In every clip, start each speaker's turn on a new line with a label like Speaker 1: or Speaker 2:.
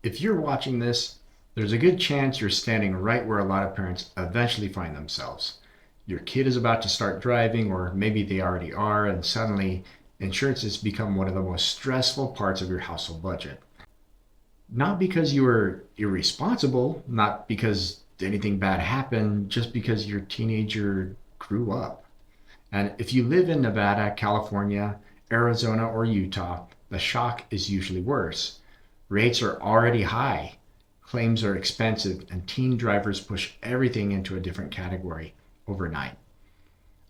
Speaker 1: If you're watching this, there's a good chance you're standing right where a lot of parents eventually find themselves. Your kid is about to start driving, or maybe they already are, and suddenly insurance has become one of the most stressful parts of your household budget. Not because you were irresponsible, not because anything bad happened, just because your teenager grew up. And if you live in Nevada, California, Arizona, or Utah, the shock is usually worse. Rates are already high, claims are expensive, and teen drivers push everything into a different category overnight.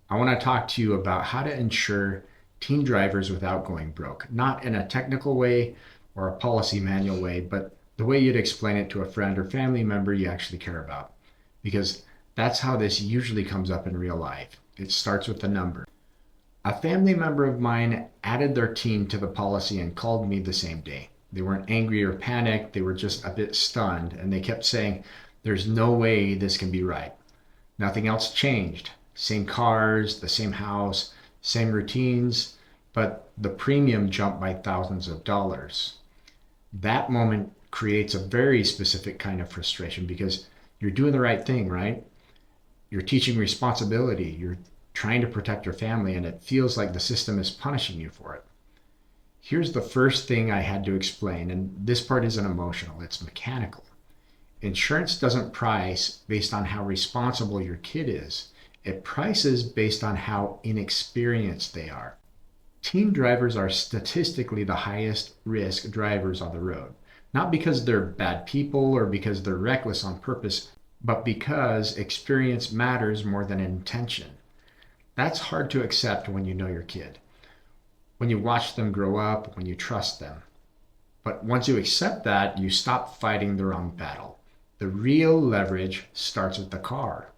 Speaker 1: I want to talk to you about how to insure teen drivers without going broke, not in a technical way or a policy manual way, but the way you'd explain it to a friend or family member you actually care about. Because that's how this usually comes up in real life. It starts with a number. A family member of mine added their teen to the policy and called me the same day. They weren't angry or panicked, they were just a bit stunned, and they kept saying, "There's no way this can be right." Nothing else changed. Same cars, the same house, same routines, but the premium jumped by thousands of dollars. That moment creates a very specific kind of frustration because you're doing the right thing, right? You're teaching responsibility, you're trying to protect your family, and it feels like the system is punishing you for it. Here's the first thing I had to explain, and this part isn't emotional, it's mechanical. Insurance doesn't price based on how responsible your kid is. It prices based on how inexperienced they are. Teen drivers are statistically the highest risk drivers on the road, not because they're bad people or because they're reckless on purpose, but because experience matters more than intention. That's hard to accept when you know your kid, when you watch them grow up, when you trust them. But once you accept that, you stop fighting the wrong battle. The real leverage starts with the car.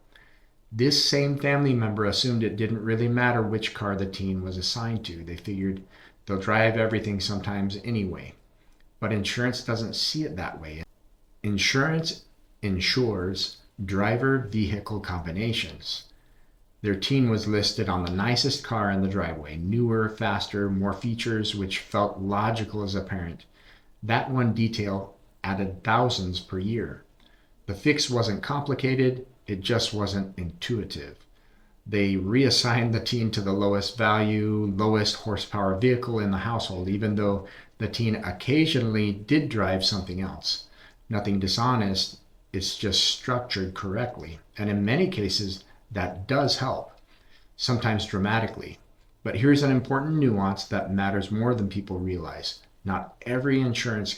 Speaker 1: This same family member assumed it didn't really matter which car the teen was assigned to. They figured they'll drive everything sometimes anyway. But insurance doesn't see it that way. Insurance insures driver vehicle combinations. Their teen was listed on the nicest car in the driveway, newer, faster, more features, which felt logical as a parent. That one detail added thousands per year. The fix wasn't complicated, it just wasn't intuitive. They reassigned the teen to the lowest value, lowest horsepower vehicle in the household, even though the teen occasionally did drive something else. Nothing dishonest, it's just structured correctly. And in many cases, that does help, sometimes dramatically. But here's an important nuance that matters more than people realize. Not every insurance